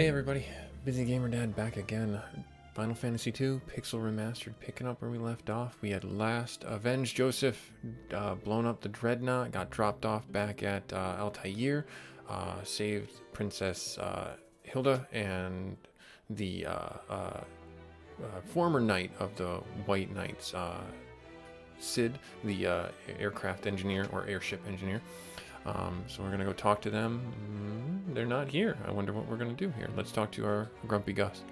Hey everybody, Busy Gamer Dad back again. Final Fantasy 2, Pixel Remastered, picking up where we left off. We had last avenged Joseph, blown up the Dreadnought, got dropped off back at Altair, saved Princess Hilda and the former knight of the White Knights, Sid, the aircraft engineer or airship engineer. So we're going to go talk to them. They're not here. I wonder what we're going to do here. Let's talk to our Grumpy Gus.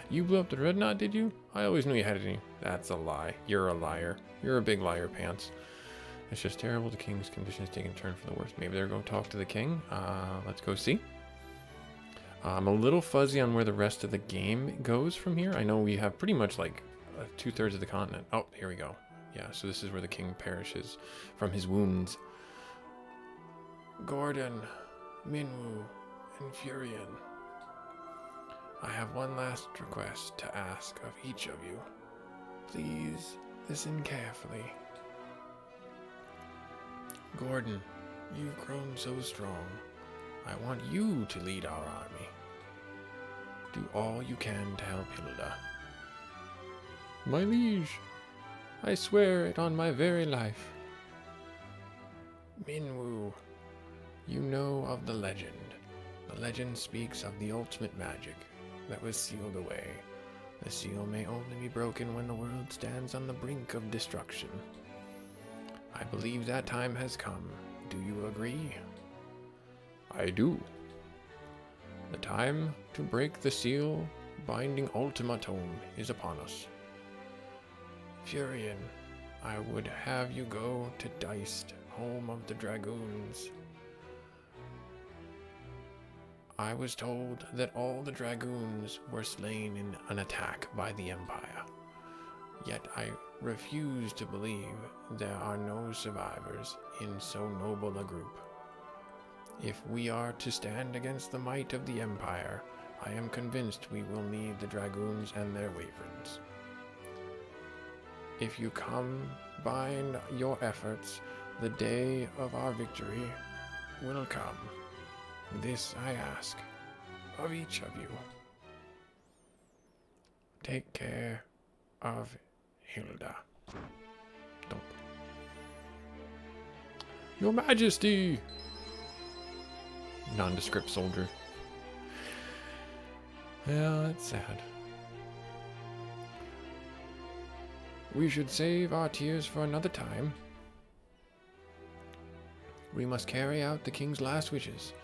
You blew up the Dreadnought, did you? I always knew you had it in you. That's a lie. You're a liar. You're a big liar, Pants. It's just terrible. The king's condition is taking a turn for the worse. Maybe they're going to talk to the king. Let's go see. I'm a little fuzzy on where the rest of the game goes from here. I know we have pretty much like 2/3 of the continent. Oh, here we go. Yeah, so this is where the king perishes from his wounds. Gordon, Minwu, and Furion. I have one last request to ask of each of you. Please listen carefully. Gordon, you've grown so strong. I want you to lead our army. Do all you can to help Hilda. My liege, I swear it on my very life. Minwu, you know of the legend. The legend speaks of the ultimate magic that was sealed away. The seal may only be broken when the world stands on the brink of destruction. I believe that time has come. Do you agree? I do. The time to break the seal binding ultimatum is upon us. Furion, I would have you go to Deist, home of the dragoons. I was told that all the dragoons were slain in an attack by the Empire. Yet I refuse to believe there are no survivors in so noble a group. If we are to stand against the might of the Empire, I am convinced we will need the dragoons and their wyverns. If you combine your efforts, the day of our victory will come. This I ask of each of you. Take care of Hilda. Don't. Your Majesty! Nondescript soldier. Yeah, that's sad. We should save our tears for another time. We must carry out the king's last wishes.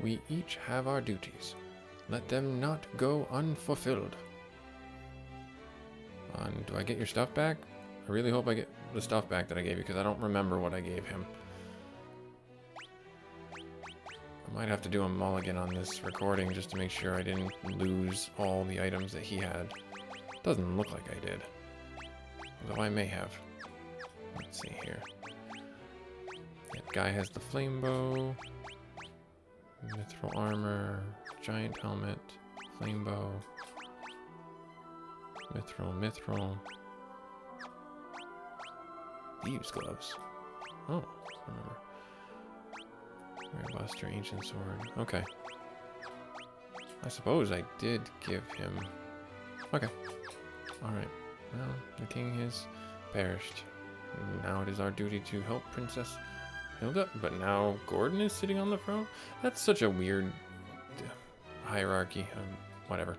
We each have our duties. Let them not go unfulfilled. Do I get your stuff back? I really hope I get the stuff back that I gave you, because I don't remember what I gave him. I might have to do a mulligan on this recording just to make sure I didn't lose all the items that he had. Doesn't look like I did. Although I may have. Let's see here. That guy has the flame bow. Mithril armor, giant helmet, flame bow, mithril, thieves gloves. Oh, I remember. Rare Buster, ancient sword. Okay. I suppose I did give him. Okay. Alright. Well, the king has perished. Now it is our duty to help Princess Hilda, but now Gordon is sitting on the throne? That's such a weird hierarchy. Whatever.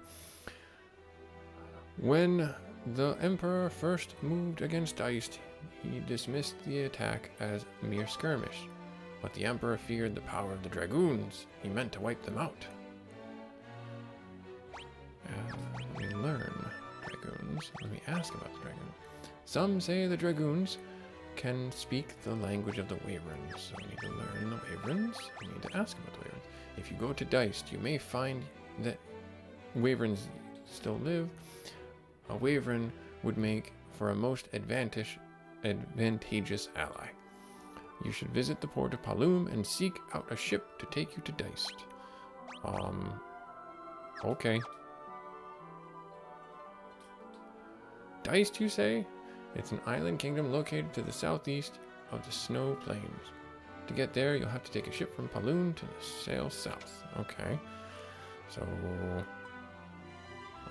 When the Emperor first moved against Deist, he dismissed the attack as mere skirmish. But the Emperor feared the power of the dragoons. He meant to wipe them out. We learn dragoons. Let me ask about the dragoons. Some say the dragoons can speak the language of the Wyverns, so we need to learn the Wyverns. We need to ask about the Wyverns. If you go to Deist, you may find that Wyverns still live. A Wyvern would make for a most advantageous ally. You should visit the port of Palum and seek out a ship to take you to Deist. Okay. Deist, you say? It's an island kingdom located to the southeast of the Snow Plains. To get there, you'll have to take a ship from Palun to sail south. Okay. So,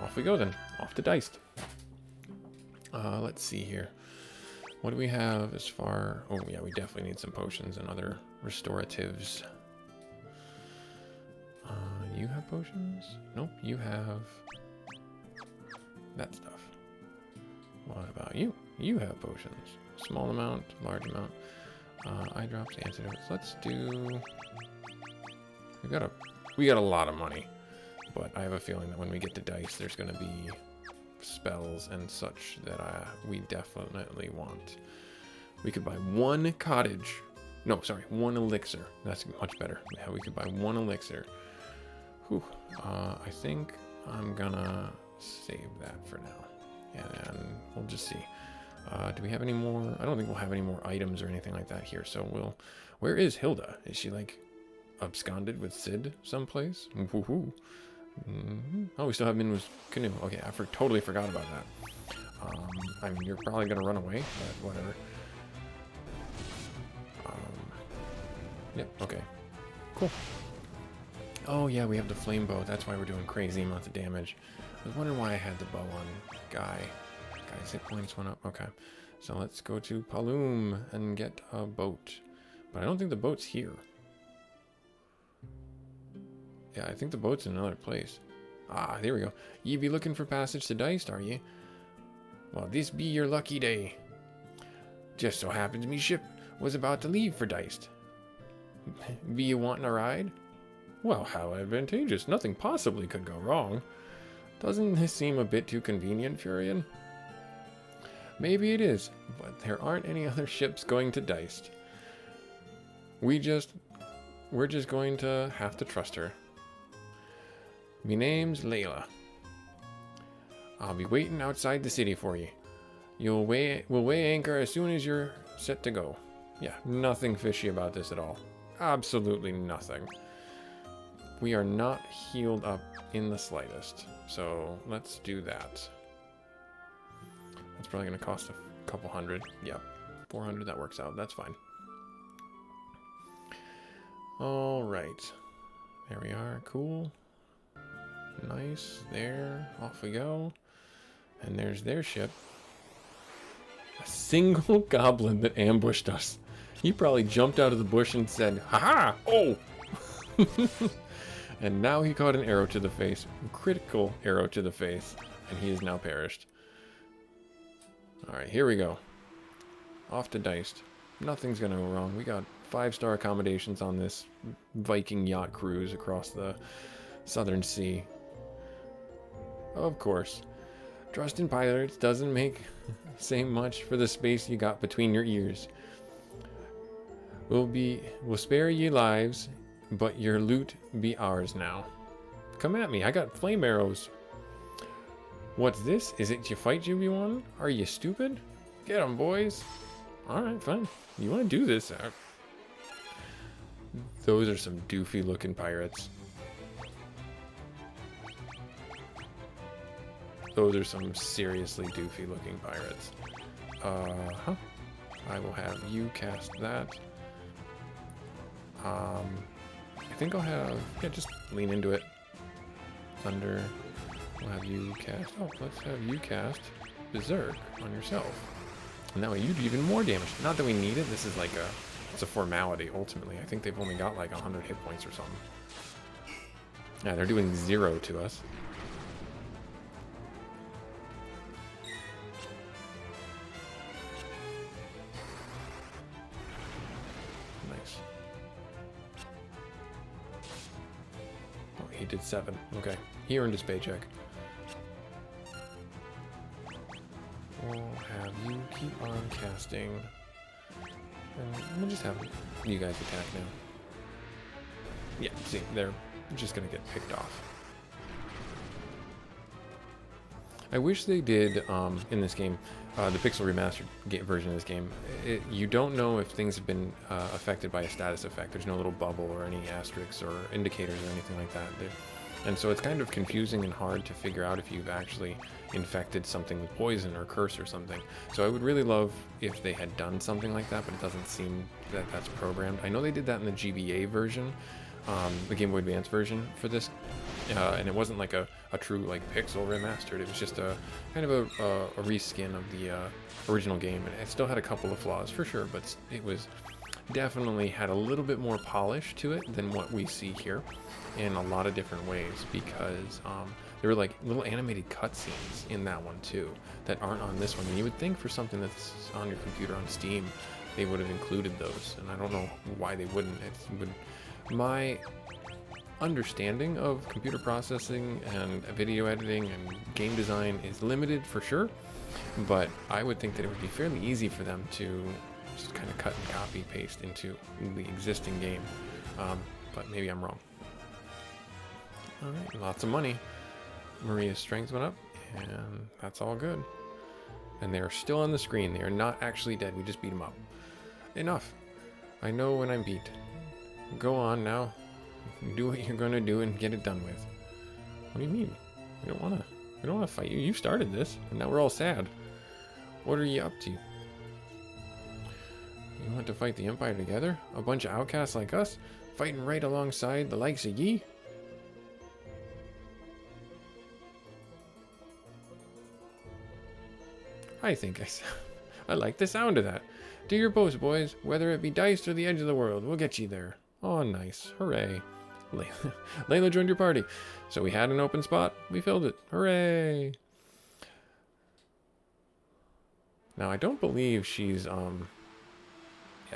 Off we go then. Off to Diced. Let's see here. What do we have as far... Oh, yeah, we definitely need some potions and other restoratives. You have potions? Nope, you have that stuff. What about you? You have potions. Small amount, large amount. Eye drops, antidotes. Let's do... We got a lot of money. But I have a feeling that when we get to dice, there's going to be spells and such that we definitely want. We could buy one cottage. No, sorry, one elixir. That's much better. Yeah, we could buy one elixir. Whew. I think I'm gonna save that for now. And we'll just see. Do we have any more? I don't think we'll have any more items or anything like that here. So we'll... Where is Hilda? Is she like absconded with Sid someplace? Woohoo. Oh, we still have Minwu's canoe. Okay, I totally forgot about that. I mean, you're probably gonna run away, but whatever. Yep, okay. Cool. Oh, yeah, we have the flame bow. That's why we're doing crazy amounts of damage. I was wondering why I had the bow on Guy. Guy's hit points went up. Okay. So let's go to Paloom and get a boat. But I don't think the boat's here. Yeah, I think the boat's in another place. Ah, there we go. Ye be looking for passage to Diced, are ye? Well, this be your lucky day. Just so happens me ship was about to leave for Diced. Be you wanting a ride? Well, how advantageous. Nothing possibly could go wrong. Doesn't this seem a bit too convenient, Furion? Maybe it is, but there aren't any other ships going to Diced. We're just going to have to trust her. Me name's Layla. I'll be waiting outside the city for you. We'll weigh anchor as soon as you're set to go. Yeah, nothing fishy about this at all. Absolutely nothing. We are not healed up in the slightest. So let's do that. That's probably going to cost a couple hundred. Yep, 400, that works out. That's fine. All right. There we are. Cool. Nice. There. Off we go. And there's their ship. A single goblin that ambushed us. He probably jumped out of the bush and said, "Ha-ha! Oh!" And now he caught an arrow to the face. Critical arrow to the face. And he is now perished. Alright, here we go. Off to Diced. Nothing's gonna go wrong. We got 5-star accommodations on this Viking yacht cruise across the Southern Sea. Of course. Trust in pilots doesn't say much for the space you got between your ears. We'll spare ye lives, but your loot be ours now. Come at me, I got flame arrows. What's this? Is it your fight you be wanting? Are you stupid? Get 'em, boys. Alright, fine. You want to do this? Those are some doofy looking pirates. Those are some seriously doofy looking pirates. I will have you cast that. I think I'll have... Yeah, just lean into it. Thunder. We'll have you cast... Oh, let's have you cast Berserk on yourself. And that way you do even more damage. Not that we need it. This is like a... It's a formality, ultimately. I think they've only got like 100 hit points or something. Yeah, they're doing 0 to us. Nice. Oh, he did 7. Okay. He earned his paycheck. We'll have you keep on casting. And we'll just have you guys attack now. Yeah, see, they're just gonna get picked off. I wish they did, in this game, the Pixel Remastered version of this game, you don't know if things have been affected by a status effect. There's no little bubble or any asterisks or indicators or anything like that. And so it's kind of confusing and hard to figure out if you've actually infected something with poison or curse or something. So I would really love if they had done something like that, but it doesn't seem that that's programmed. I know they did that in the GBA version, the Game Boy Advance version for this and it wasn't like a true like pixel remastered. It was just a kind of a reskin of the original game, and it still had a couple of flaws for sure, but it was definitely had a little bit more polish to it than what we see here in a lot of different ways, because there were like little animated cutscenes in that one too that aren't on this one, and you would think for something that's on your computer on Steam they would have included those, and I don't know why they wouldn't. My understanding of computer processing and video editing and game design is limited for sure, but I would think that it would be fairly easy for them to just kind of cut and copy paste into the existing game, but maybe I'm wrong. Alright, lots of money. Maria's strength went up, and that's all good. And they are still on the screen. They are not actually dead. We just beat them up. Enough. I know when I'm beat. Go on now. Do what you're gonna do and get it done with. What do you mean? We don't wanna fight you. You started this, and now we're all sad. What are you up to? You want to fight the Empire together? A bunch of outcasts like us? Fighting right alongside the likes of ye? I think I like the sound of that. Do your post, boys. Whether it be Dice or the edge of the world, we'll get you there. Oh, nice. Hooray. Layla joined your party. So we had an open spot. We filled it. Hooray. Now, I don't believe she's, yeah,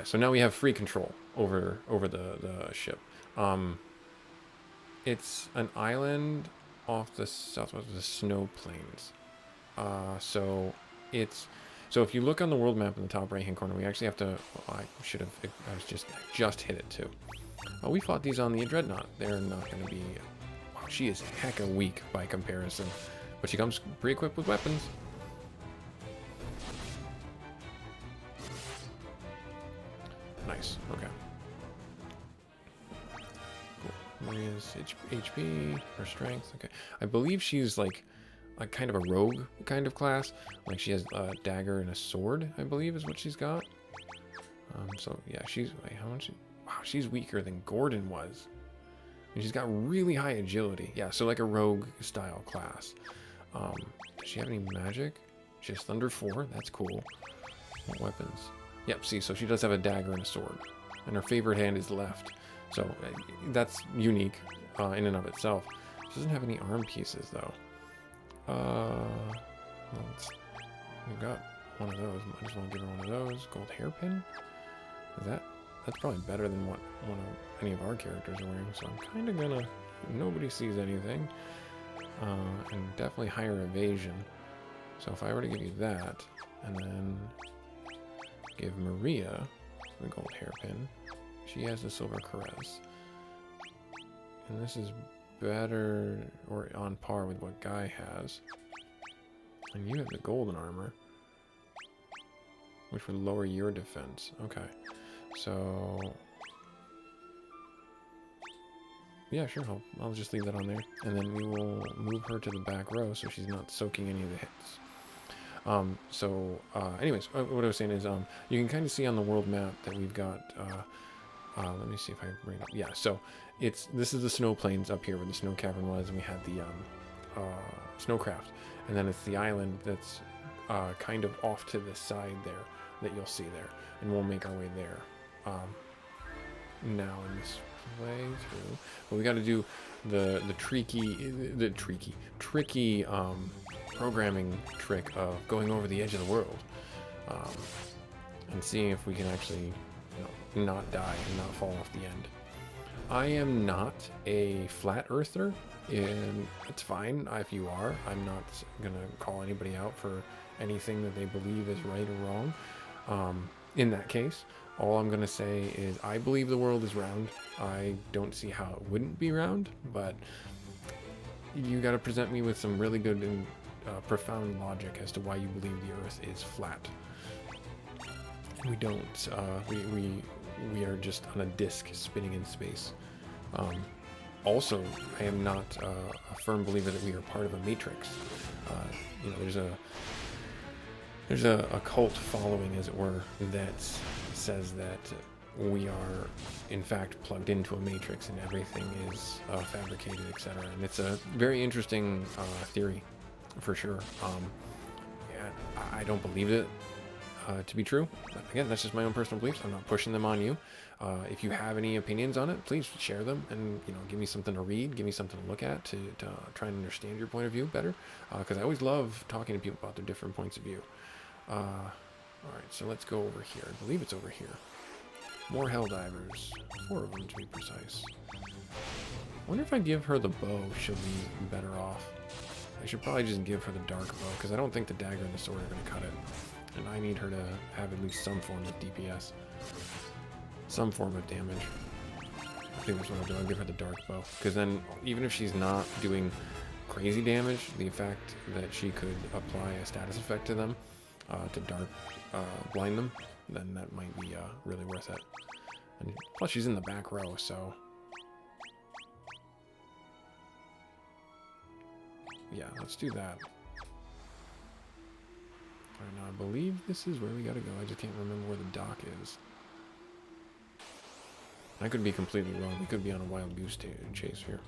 so now we have free control over the ship. It's an island off the southwest of the snow plains. So if you look on the world map in the top right hand corner, we actually have to, I just hit it too. We fought these on the Dreadnought. They're not going to be, wow, she is hecka weak by comparison, but she comes pre-equipped with weapons. Nice, okay. Cool. Maria's HP, her strength, okay. I believe she's like a kind of a rogue kind of class. Like she has a dagger and a sword, I believe is what she's got. So yeah, wait, how much? Wow, she's weaker than Gordon was. And she's got really high agility. Yeah, so like a rogue style class. Does she have any magic? She has Thunder 4, that's cool. What weapons? Yep, see, so she does have a dagger and a sword. And her favorite hand is left. So that's unique in and of itself. She doesn't have any arm pieces though. We've got one of those. I just want to give her one of those. Gold hairpin? That's probably better than what any of our characters are wearing. So I'm kind of gonna, nobody sees anything. And definitely higher evasion. So if I were to give you that, and then give Maria the gold hairpin, she has the silver caress. And this is better or on par with what Guy has. And you have the golden armor, which would lower your defense. Okay, so yeah, sure, I'll just leave that on there, and then we will move her to the back row so she's not soaking any of the hits. Anyways, what I was saying is, you can kind of see on the world map that we've got, let me see if I bring it up. Yeah, so this is the snow plains up here where the snow cavern was, and we had the snowcraft, and then it's the island that's kind of off to the side there that you'll see there, and we'll make our way there now in this playthrough. But we got to do the tricky programming trick of going over the edge of the world, and seeing if we can actually, not die and not fall off the end. I am not a flat earther, and it's fine if you are. I'm not gonna call anybody out for anything that they believe is right or wrong. In that case, all I'm gonna say is I believe the world is round. I don't see how it wouldn't be round, but you got to present me with some really good and profound logic as to why you believe the Earth is flat. We don't. We are just on a disc spinning in space. Also, I am not a firm believer that we are part of a matrix. There's a cult following, as it were, that says that we are in fact plugged into a matrix and everything is fabricated, etc. And it's a very interesting theory for sure. Yeah, I don't believe it to be true. But again, that's just my own personal beliefs. I'm not pushing them on you. If you have any opinions on it, please share them and, you know, give me something to read, give me something to look at to try and understand your point of view better. Because I always love talking to people about their different points of view. All right, so let's go over here. I believe it's over here. More Helldivers. 4 of them to be precise. I wonder if I give her the bow, she'll be better off. I should probably just give her the dark bow, because I don't think the dagger and the sword are going to cut it. And I need her to have at least some form of DPS. Some form of damage. I think that's what I'll do. I'll give her the dark bow. Because then, even if she's not doing crazy damage, the fact that she could apply a status effect to them, to dark blind them, then that might be really worth it. And plus, she's in the back row, so... yeah, let's do that. Alright, now I believe this is where we gotta go. I just can't remember where the dock is. I could be completely wrong. We could be on a wild goose chase here.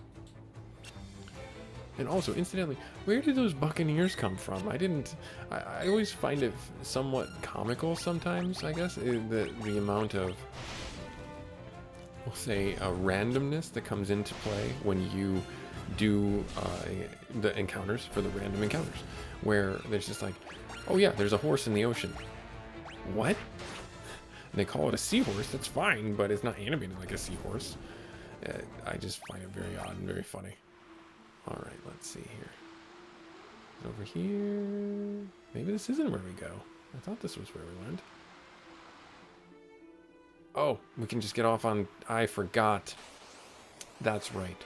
And also, incidentally, where did those buccaneers come from? I always find it somewhat comical sometimes, I guess, the amount of, we'll say, randomness that comes into play when you do the encounters for the random encounters, where there's just like, oh yeah, there's a horse in the ocean. What? And they call it a seahorse. That's fine, but it's not animated like a seahorse. I just find it very odd and very funny. All right, let's see here. Over here. Maybe this isn't where we go. I thought this was where we went. Oh, we can just get off on... I forgot. That's right.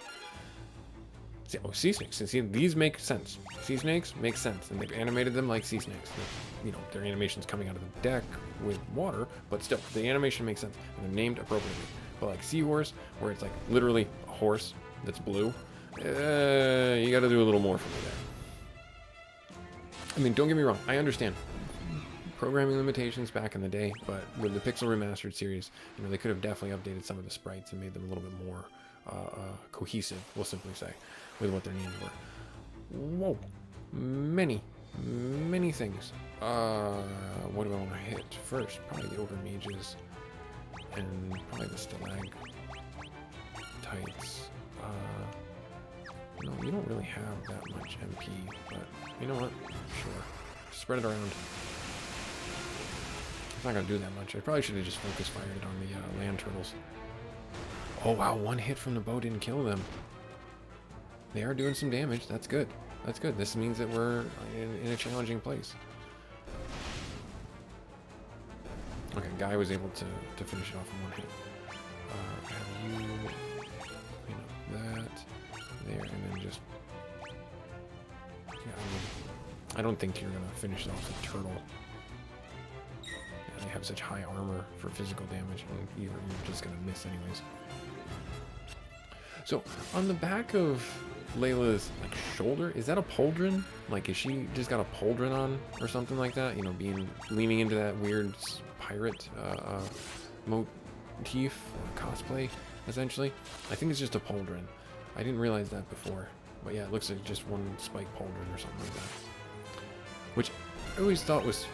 See, oh, sea snakes. See, these make sense. Sea snakes make sense, and they've animated them like sea snakes. You know, their animation's coming out of the deck with water, but still, the animation makes sense, and they're named appropriately. But like seahorse, where it's like literally a horse that's blue, you got to do a little more for me there. I mean, don't get me wrong. I understand programming limitations back in the day, but with the Pixel Remastered series, you know, they could have definitely updated some of the sprites and made them a little bit more cohesive, we'll simply say, with what their names were. Whoa. Many things. What do I want to hit first? Probably the Ogre Mages, and probably the Stalagmites. No, you don't really have that much MP, but you know what? Sure. Spread it around. It's not going to do that much. I probably should have just focus fired on the land turtles. Oh wow, one hit from the bow didn't kill them. They are doing some damage. That's good. That's good. This means that we're in a challenging place. Okay, Guy was able to finish it off in one hit. Have you clean up that there, and then just... yeah, I don't think you're gonna finish off the turtle. Yeah, they have such high armor for physical damage, and you're just gonna miss anyways. So, on the back of Layla's like shoulder, is that a pauldron? Like, is she just got a pauldron on or something like that? You know, leaning into that weird pirate motif or cosplay, essentially. I think it's just a pauldron. I didn't realize that before, but yeah, it looks like just one spike pauldron or something like that. Which I always thought was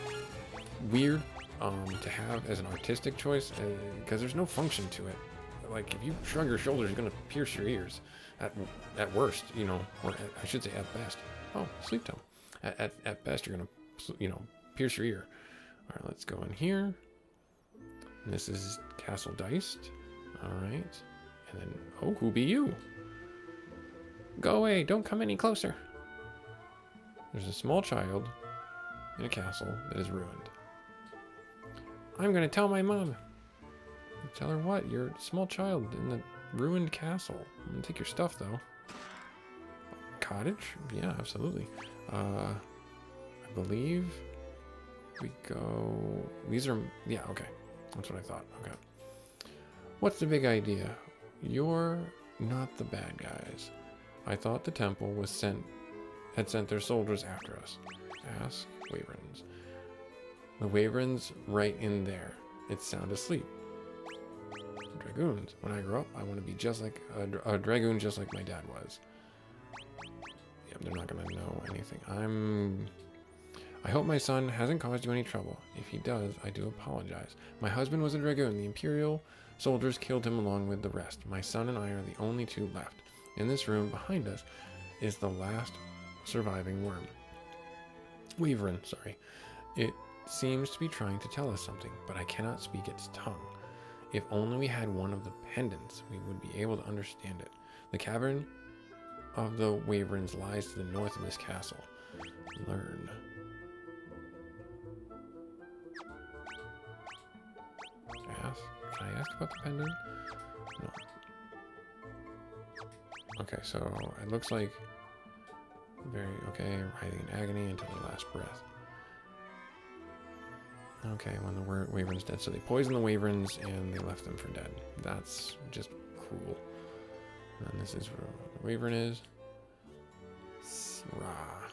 weird to have as an artistic choice, because there's no function to it. Like, if you shrug your shoulders, you're gonna pierce your ears. At worst, you know, or I should say at best. Oh, sleep tone. At best, you're gonna, you know, pierce your ear. All right, let's go in here. And this is Castle Diced. All right, and then oh, who be you? Go away! Don't come any closer. There's a small child in a castle that is ruined. I'm gonna tell my mom. Tell her what? You're a small child in the ruined castle. I'm gonna take your stuff, though. Cottage? Yeah, absolutely. I believe we go... these are... yeah, okay. That's what I thought. Okay. What's the big idea? You're not the bad guys. I thought the temple had sent their soldiers after us. Ask Wyverns. The Wyverns right in there. It's sound asleep. dragoons. When I grow up, I want to be just like a dragoon, just like my dad was. Yep, they're not gonna know anything. I hope my son hasn't caused you any trouble. If he does, I do apologize. My husband was a dragoon. The Imperial soldiers killed him along with the rest. My son and I are the only two left. In this room behind us is the last surviving worm. Wyvern, sorry. It seems to be trying to tell us something, but I cannot speak its tongue. If only we had one of the pendants, we would be able to understand it. The cavern of the Wyverns lies to the north of this castle. Learn. Can I ask about the pendant? No. Okay, so it looks like writhing in agony until the last breath. Okay, when the Wyvern's dead. So they poisoned the Wyverns and they left them for dead. That's just cruel. And this is where the Wyvern is. Rah.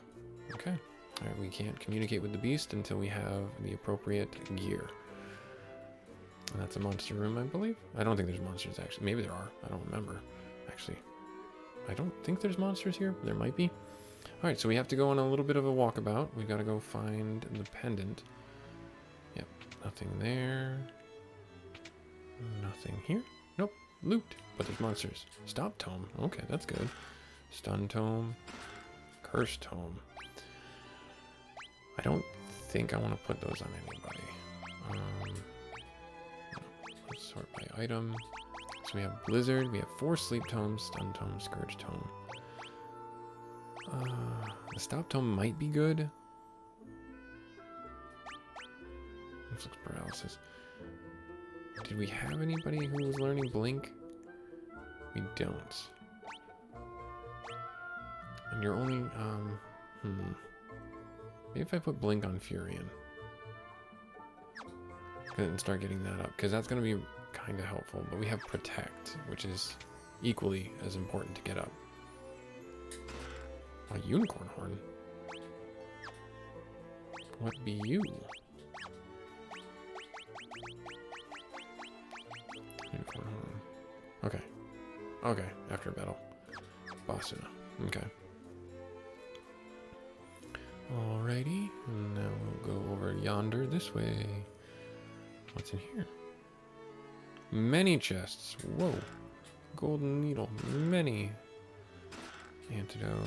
Okay. Alright, we can't communicate with the beast until we have the appropriate gear. And that's a monster room, I believe. I don't think there's monsters, actually. Maybe there are. I don't remember. Actually, I don't think there's monsters here. There might be. Alright, so we have to go on a little bit of a walkabout. We've got to go find the pendant. Yep, nothing there. Nothing here. Nope, loot. But there's monsters. Stop tome. Okay, that's good. Stun tome. Curse tome. I don't think I want to put those on anybody. Let's sort by item. So we have Blizzard, we have 4 Sleep Tomes, Stun Tome, Scourge Tome. The Stop Tome might be good. Inflict Paralysis. Did we have anybody who was learning Blink? We don't. And you're only, maybe if I put Blink on Furion. And start getting that up, because that's going to be kind of helpful. But we have Protect, which is equally as important to get up. A unicorn horn. What be you? Unicorn horn. Okay. Okay, after battle. Basuna. Okay. Alrighty. And now we'll go over yonder this way. What's in here? Many chests. Whoa. Golden needle. Many. Antidote.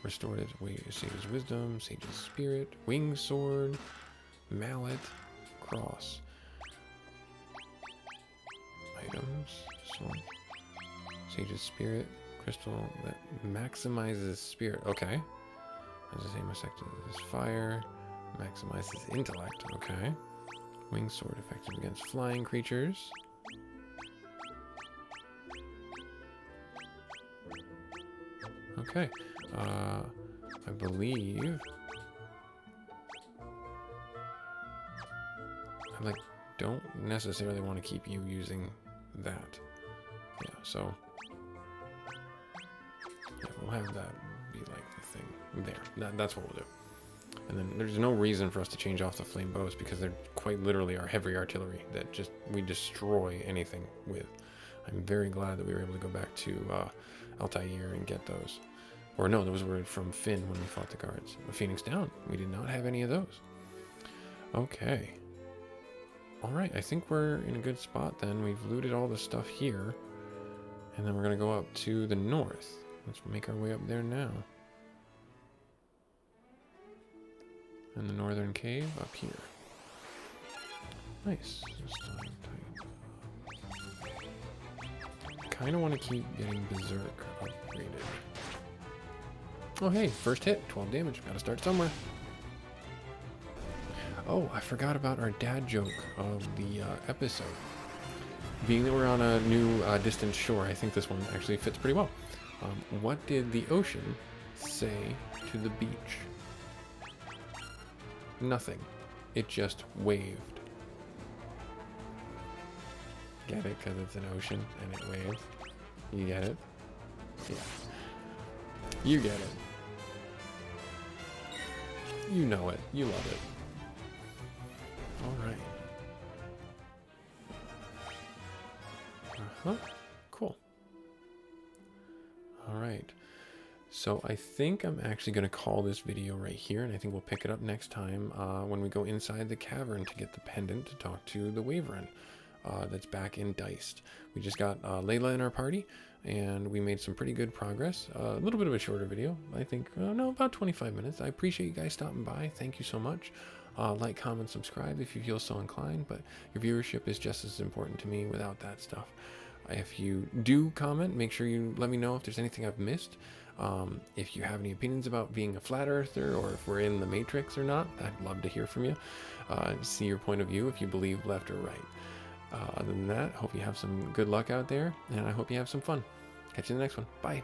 Restorative. Sage's wisdom. Sage's spirit. Wing sword. Mallet. Cross. Items. Sword. Sage's spirit. Crystal that maximizes spirit. Okay. As the same effect as fire. Maximizes intellect. Okay. Wing sword effective against flying creatures. Okay. I believe I don't necessarily want to keep you using that. Yeah, so yeah, we'll have that be like the thing there. That's what we'll do. And then there's no reason for us to change off the flame bows because they're quite literally our heavy artillery that we destroy anything with. I'm very glad that we were able to go back to Altair and get those. Or no, those were from Finn when we fought the guards. A Phoenix down. We did not have any of those. Okay. Alright, I think we're in a good spot then. We've looted all the stuff here. And then we're going to go up to the north. Let's make our way up there now. And the northern cave up here. Nice. I kind of want to keep getting Berserk upgraded. Oh hey, first hit, 12 damage. Gotta start somewhere. Oh, I forgot about our dad joke of the episode. Being that we're on a new distant shore, I think this one actually fits pretty well. What did the ocean say to the beach? Nothing. It just waved. Get it? Because it's an ocean and it waves. You get it? Yeah. You get it. You know it. You love it. Alright. Huh? Cool. All right. So I think I'm actually going to call this video right here, and I think we'll pick it up next time when we go inside the cavern to get the pendant to talk to the Wyvern that's back in Diced. We just got Layla in our party, and we made some pretty good progress. A little bit of a shorter video, I think. No, about 25 minutes. I appreciate you guys stopping by. Thank you so much. Like, comment, subscribe if you feel so inclined, but your viewership is just as important to me without that stuff. If you do comment, make sure you let me know if there's anything I've missed. If you have any opinions about being a flat earther or if we're in the Matrix or not, I'd love to hear from you. See your point of view if you believe left or right. Other than that, hope you have some good luck out there, and I hope you have some fun. Catch you in the next one. Bye.